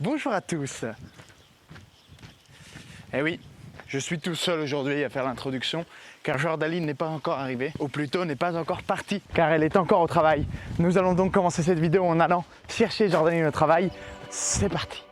Bonjour à tous. Eh oui, je suis tout seul aujourd'hui à faire l'introduction car Jordaline n'est pas encore arrivée, ou plutôt n'est pas encore partie car elle est encore au travail. Nous allons donc commencer cette vidéo en allant chercher Jordaline au travail. C'est parti.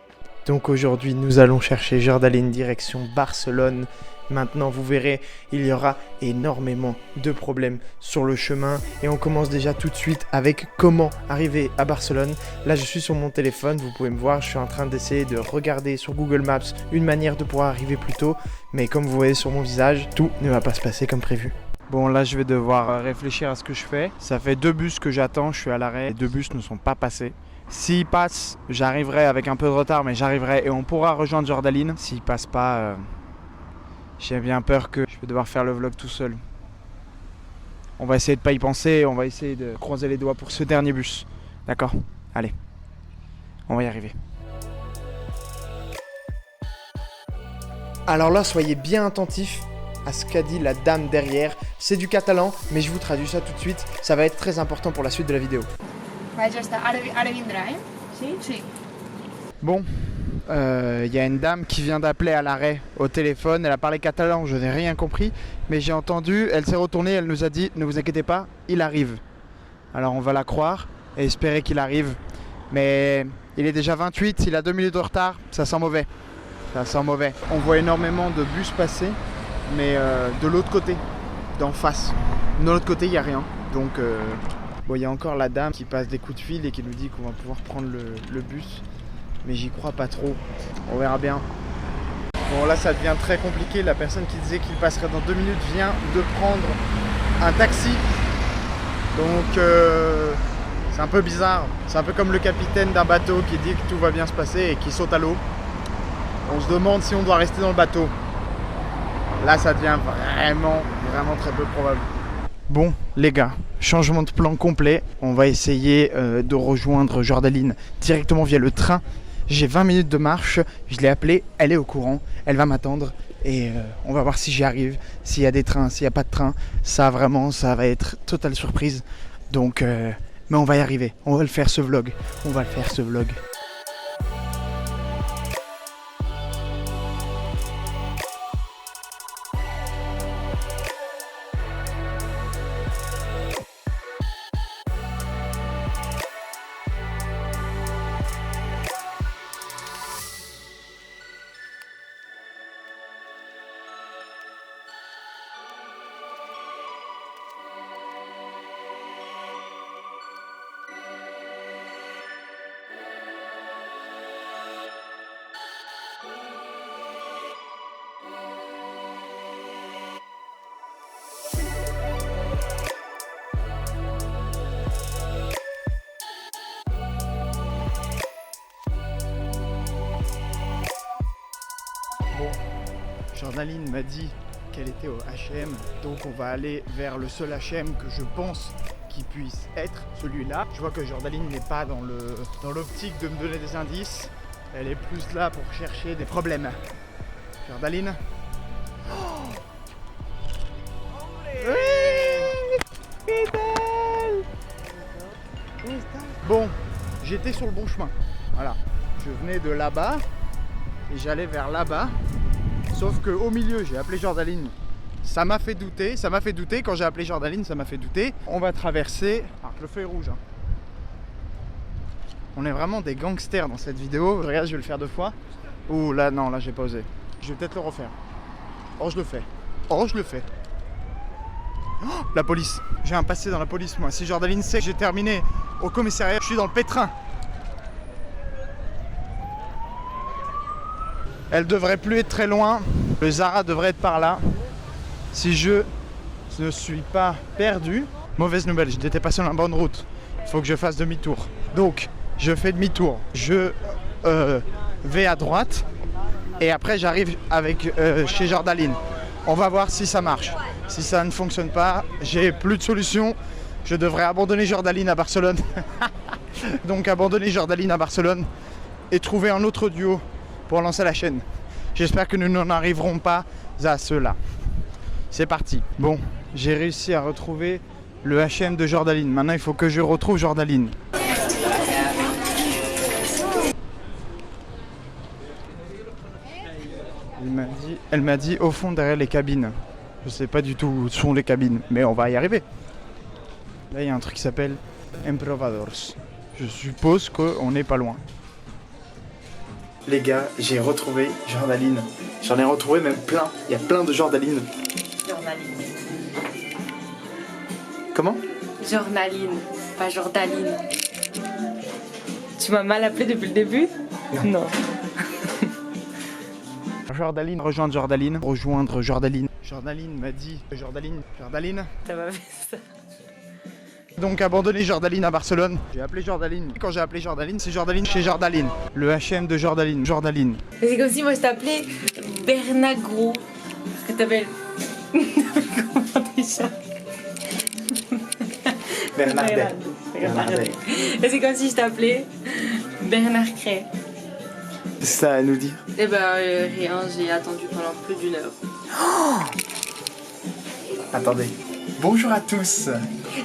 Donc aujourd'hui nous allons chercher Jordaline direction Barcelone. Maintenant vous verrez, il y aura énormément de problèmes sur le chemin et on commence déjà tout de suite avec comment arriver à Barcelone. Là je suis sur mon téléphone, vous pouvez me voir, je suis en train d'essayer de regarder sur Google Maps une manière de pouvoir arriver plus tôt, mais comme vous voyez sur mon visage, tout ne va pas se passer comme prévu. Bon là je vais devoir réfléchir à ce que je fais. Ça fait 2 bus que j'attends, je suis à l'arrêt, les 2 bus ne sont pas passés. S'ils passent, j'arriverai avec un peu de retard, mais j'arriverai et on pourra rejoindre Jordaline. S'ils passent pas... j'ai bien peur que je vais devoir faire le vlog tout seul. On va essayer de pas y penser, on va essayer de croiser les doigts pour ce dernier bus. D'accord ? Allez, on va y arriver. Alors là, soyez bien attentifs à ce qu'a dit la dame derrière. C'est du catalan, mais je vous traduis ça tout de suite. Ça va être très important pour la suite de la vidéo. Ouais, ya está. Ara vindrà, eh? Sí? Sí. Bon, y a une dame qui vient d'appeler à l'arrêt au téléphone, elle a parlé catalan, je n'ai rien compris, mais j'ai entendu, elle s'est retournée, elle nous a dit « Ne vous inquiétez pas, il arrive ». Alors on va la croire et espérer qu'il arrive, mais il est déjà 28, il a 2 minutes de retard, ça sent mauvais. Ça sent mauvais. On voit énormément de bus passer, mais de l'autre côté, d'en face. De l'autre côté, il n'y a rien, donc bon, il y a encore la dame qui passe des coups de fil et qui nous dit qu'on va pouvoir prendre le bus. Mais j'y crois pas trop, on verra bien. Bon là ça devient très compliqué, la personne qui disait qu'il passerait dans 2 minutes vient de prendre un taxi. Donc c'est un peu bizarre, c'est un peu comme le capitaine d'un bateau qui dit que tout va bien se passer et qui saute à l'eau. On se demande si on doit rester dans le bateau. Là ça devient vraiment très peu probable. Bon les gars, changement de plan complet, on va essayer de rejoindre Jordaline directement via le train. J'ai 20 minutes de marche, je l'ai appelée, elle est au courant, elle va m'attendre et on va voir si j'y arrive, s'il y a des trains, s'il n'y a pas de train. Ça vraiment, ça va être totale surprise. Donc, mais on va y arriver, on va le faire ce vlog, on va le faire ce vlog. Bon, Jordaline m'a dit qu'elle était au H&M, donc on va aller vers le seul H&M que je pense qui puisse être celui-là. Je vois que Jordaline n'est pas dans l'optique de me donner des indices, elle est plus là pour chercher des problèmes. Jordaline. Oh oui, fidèle. Bon, j'étais sur le bon chemin, voilà. Je venais de là-bas et j'allais vers là-bas. Sauf qu'au milieu, j'ai appelé Jordaline. Ça m'a fait douter, Quand j'ai appelé Jordaline, ça m'a fait douter. On va traverser... Alors, le feu est rouge. Hein. On est vraiment des gangsters dans cette vidéo. Regarde, je vais le faire 2 fois. Ouh, là, non, là, j'ai pas osé. Je vais peut-être le refaire. Oh, je le fais. Oh, la police. J'ai un passé dans la police, moi. Si Jordaline sait que j'ai terminé au commissariat, je suis dans le pétrin. Elle devrait plus être très loin. Le Zara devrait être par là. Si je ne suis pas perdu. Mauvaise nouvelle, j'étais pas sur la bonne route. Il faut que je fasse demi-tour. Donc, je fais demi-tour. Je vais à droite. Et après, j'arrive chez Jordaline. On va voir si ça marche. Si ça ne fonctionne pas, j'ai plus de solution. Je devrais abandonner Jordaline à Barcelone. Donc, abandonner Jordaline à Barcelone et trouver un autre duo pour lancer la chaîne. J'espère que nous n'en arriverons pas à cela. C'est parti. Bon, j'ai réussi à retrouver le H&M de Jordaline. Maintenant, il faut que je retrouve Jordaline. Elle m'a dit au fond derrière les cabines. Je sais pas du tout où sont les cabines, mais on va y arriver. Là, il y a un truc qui s'appelle Emprovadors. Je suppose qu'on n'est pas loin. Les gars, j'ai retrouvé Jordaline. J'en ai retrouvé même plein. Il y a plein de Jordaline. Jordaline. Comment? Jordaline, pas Jordaline. Tu m'as mal appelé depuis le début? Non. Jordaline, rejoindre Jordaline. Rejoindre Jordaline. Jordaline m'a dit. Jordaline. T'as pas fait ça. Donc abandonner Jordaline à Barcelone. J'ai appelé Jordaline. Quand j'ai appelé Jordaline, c'est Jordaline chez Jordaline. Le H&M de Jordaline. Jordaline. Mais c'est comme si moi je t'appelais Bernagro. Parce que t'appelles. Comment déjà? Bernardet. Bernardet. Et c'est comme si je t'appelais Bernard Cray. C'est ça à nous dire. Eh ben rien, j'ai attendu pendant plus d'1 heure. Attendez. Bonjour à tous.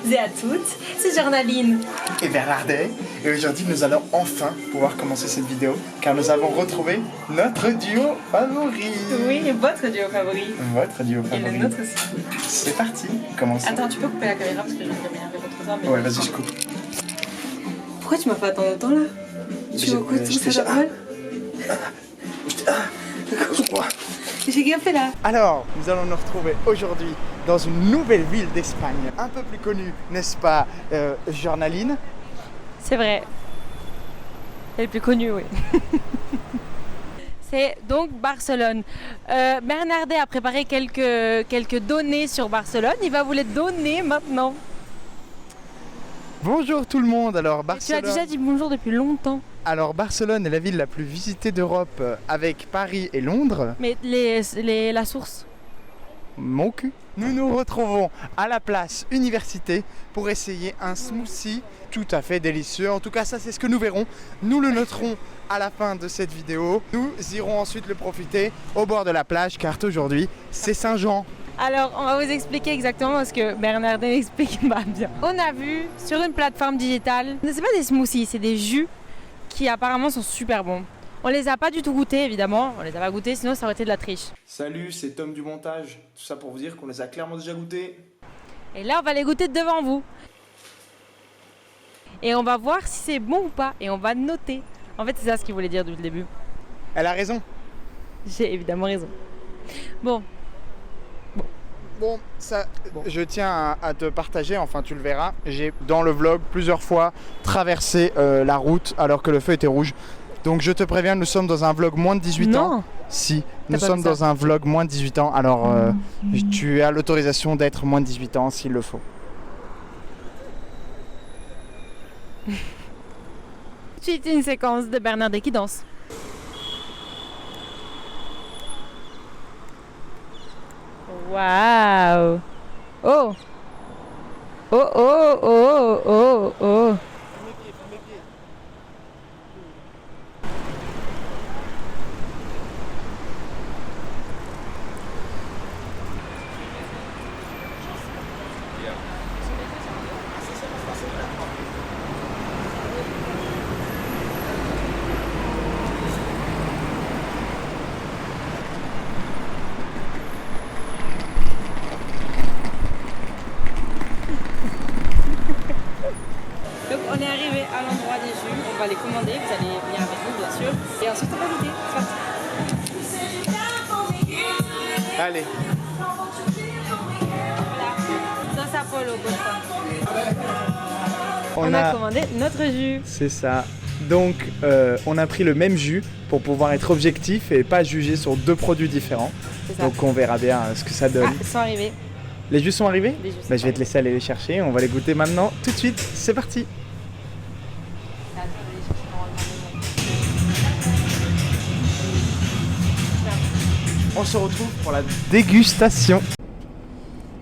Et à toutes, c'est Jordaline. Et Bernardet. Et aujourd'hui, nous allons enfin pouvoir commencer cette vidéo car nous avons retrouvé notre duo favori. Oui, votre duo favori. Votre duo Et favori. le nôtre aussi. C'est parti. Commençons. Attends, tu peux couper la caméra parce que je vais m'énerver contre toi. Mais... Ouais, vas-y, je coupe. Pourquoi tu m'as fait attendre autant là? Tu m'as coupé tout ça normal? J'ai gaffé là. Alors, nous allons nous retrouver aujourd'hui dans une nouvelle ville d'Espagne, un peu plus connue, n'est-ce pas, Jordaline? C'est vrai. Elle est plus connue, oui. C'est donc Barcelone. Bernardet a préparé quelques données sur Barcelone. Il va vous les donner maintenant. Bonjour tout le monde. Alors Tu as Barcelone. déjà dit bonjour depuis longtemps. Alors Barcelone est la ville la plus visitée d'Europe avec Paris et Londres. Mais la source. Mon cul. Nous nous retrouvons à la place Université pour essayer un smoothie tout à fait délicieux. En tout cas, ça c'est ce que nous verrons. Nous le noterons à la fin de cette vidéo. Nous irons ensuite le profiter au bord de la plage car aujourd'hui c'est Saint-Jean. Alors, on va vous expliquer exactement parce que Bernardet explique pas bien. On a vu sur une plateforme digitale, c'est pas des smoothies, c'est des jus qui apparemment sont super bons. On les a pas du tout goûtés évidemment, on les a pas goûtés sinon ça aurait été de la triche. Salut, c'est Tom du montage. Tout ça pour vous dire qu'on les a clairement déjà goûtés. Et là on va les goûter devant vous. Et on va voir si c'est bon ou pas et on va noter. En fait c'est ça ce qu'il voulait dire depuis le début. Elle a raison. J'ai évidemment raison. Bon. Bon, je tiens à te partager, enfin tu le verras, j'ai dans le vlog plusieurs fois traversé la route alors que le feu était rouge. Donc je te préviens, nous sommes dans un vlog moins de 18 ans. Non. Si, nous pas sommes vu ça. dans un vlog moins de 18 ans, alors tu as l'autorisation d'être moins de 18 ans s'il le faut. Suite une séquence de Bernardet qui danse. Waouh! Oh! Oh oh oh oh oh! Donc on est arrivé à l'endroit des jus, on va les commander, vous allez venir avec nous bien sûr. Et ensuite on va goûter. C'est parti. Allez. Voilà. Dans sa polo, On on a commandé notre jus. C'est ça. Donc on a pris le même jus pour pouvoir être objectif et pas juger sur deux produits différents. C'est ça. Donc on verra bien ce que ça donne. Ah, ils sont arrivés. Les jus sont arrivés? Les jus sont Bah, je vais te laisser aller les chercher, on va les goûter maintenant, tout de suite, c'est parti. On se retrouve pour la dégustation.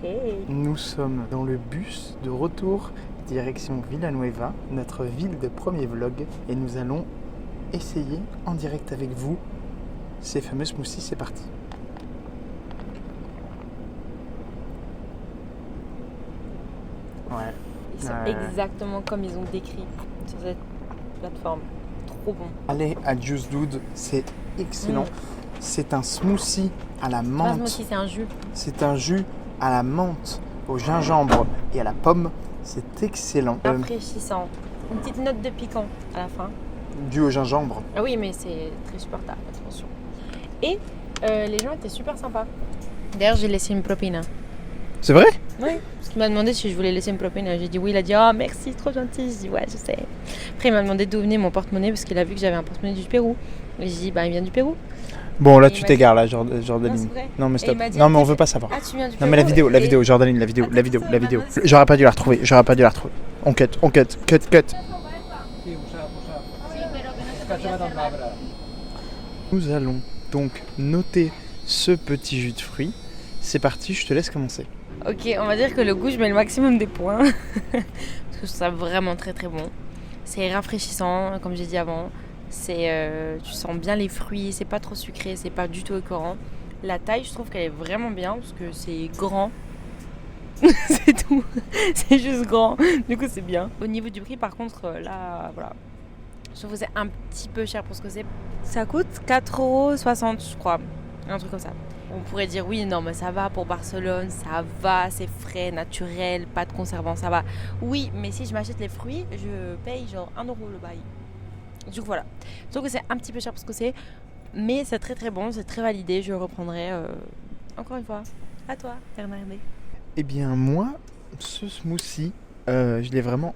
Hey. Nous sommes dans le bus de retour direction Villanueva, notre ville de premier vlog, et nous allons essayer en direct avec vous ces fameux smoothies. C'est parti. Ouais. Ils sont exactement comme ils ont décrit sur cette plateforme. Trop bon. Allez à Juice Dude, c'est excellent. C'est un smoothie à la Un menthe. smoothie, c'est un jus. C'est un jus à la menthe, au gingembre et à la pomme. C'est excellent. Rafraîchissant. Une petite note de piquant à la fin. Dû au gingembre. Ah oui, mais c'est très supportable, attention. Et les gens étaient super sympas. D'ailleurs, j'ai laissé une propine. C'est vrai? Oui. Parce qu'il m'a demandé si je voulais laisser une propine. J'ai dit oui. Il a dit oh merci, trop gentil. J'ai dit ouais, je sais. Après, il m'a demandé d'où venait mon porte-monnaie parce qu'il a vu que j'avais un porte-monnaie du Pérou. Et j'ai dit bah il vient du Pérou. Bon, là, Et tu il m'a t'égares, là, Non, Jordaline. c'est vrai. Non, mais Et stop. il m'a dit, Non, mais on ah, veut pas savoir. Ah, tu viens du Non, mais la Pérou. vidéo, Jordaline, la vidéo. J'aurais pas dû la retrouver, On cut. Nous allons donc noter ce petit jus de fruits. C'est parti, je te laisse commencer. Ok, on va dire que le goût, je mets le maximum des points. Parce que je trouve ça vraiment très très bon. C'est rafraîchissant, comme j'ai dit avant. Tu sens bien les fruits, c'est pas trop sucré, c'est pas du tout écœurant. La taille, je trouve qu'elle est vraiment bien parce que c'est grand. C'est tout. C'est juste grand. Du coup, c'est bien. Au niveau du prix, par contre, là, voilà. Je trouve que c'est un petit peu cher pour ce que c'est. Ça coûte 4,60 €, je crois. Un truc comme ça. On pourrait dire oui, non, mais ça va pour Barcelone, ça va, c'est frais, naturel, pas de conservant, ça va. Oui, mais si je m'achète les fruits, je paye genre 1 € le bail. Du coup, voilà. Je trouve que c'est un petit peu cher pour ce que c'est, mais c'est très très bon, c'est très validé. Je le reprendrai encore une fois. À toi, Bernardé. Eh bien, moi, ce smoothie, je l'ai vraiment.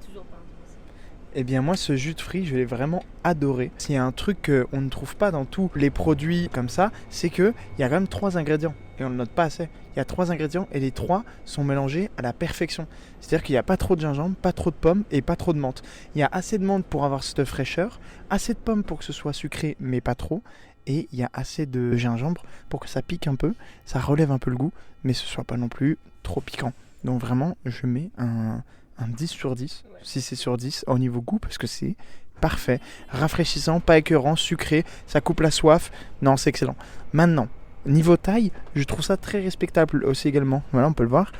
Eh bien moi ce jus de fruits je l'ai vraiment adoré. S'il y a un truc qu'on ne trouve pas dans tous les produits comme ça, c'est qu'il y a quand même 3 ingrédients et on ne le note pas assez. Il y a 3 ingrédients et les 3 sont mélangés à la perfection. C'est-à-dire qu'il n'y a pas trop de gingembre, pas trop de pommes et pas trop de menthe. Il y a assez de menthe pour avoir cette fraîcheur, assez de pommes pour que ce soit sucré mais pas trop, et il y a assez de gingembre pour que ça pique un peu, ça relève un peu le goût, mais ce soit pas non plus trop piquant. Donc vraiment je mets un 10 sur 10, si c'est sur 10 au niveau goût, parce que c'est parfait, rafraîchissant, pas écœurant, sucré, ça coupe la soif, non c'est excellent. Maintenant, niveau taille, je trouve ça très respectable aussi également, voilà on peut le voir,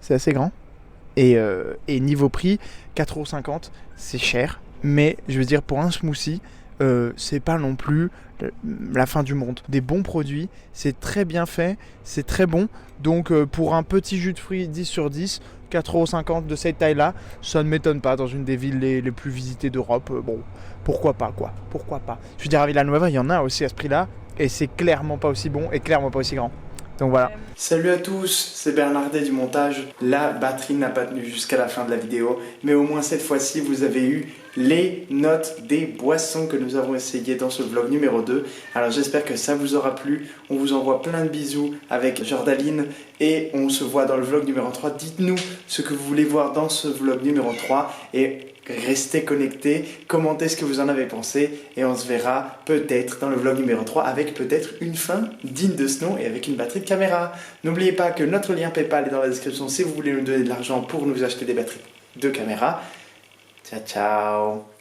c'est assez grand. Et niveau prix, 4,50 €, c'est cher, mais je veux dire pour un smoothie, c'est pas non plus la fin du monde. Des bons produits, c'est très bien fait, c'est très bon. Donc pour un petit jus de fruits 10 sur 10, 4,50 € de cette taille-là, ça ne m'étonne pas dans une des villes les plus visitées d'Europe. Bon, pourquoi pas quoi, pourquoi pas. Je veux dire à Villanueva, il y en a aussi à ce prix-là, et c'est clairement pas aussi bon et clairement pas aussi grand. Donc voilà. Salut à tous, c'est Bernardet du montage. La batterie n'a pas tenu jusqu'à la fin de la vidéo, mais au moins cette fois-ci, vous avez eu les notes des boissons que nous avons essayées dans ce vlog numéro 2. Alors j'espère que ça vous aura plu. On vous envoie plein de bisous avec Jordaline et on se voit dans le vlog numéro 3. Dites-nous ce que vous voulez voir dans ce vlog numéro 3 et restez connectés, commentez ce que vous en avez pensé et on se verra peut-être dans le vlog numéro 3 avec peut-être une fin digne de ce nom et avec une batterie de caméra. N'oubliez pas que notre lien PayPal est dans la description si vous voulez nous donner de l'argent pour nous acheter des batteries de caméra. Ciao ciao.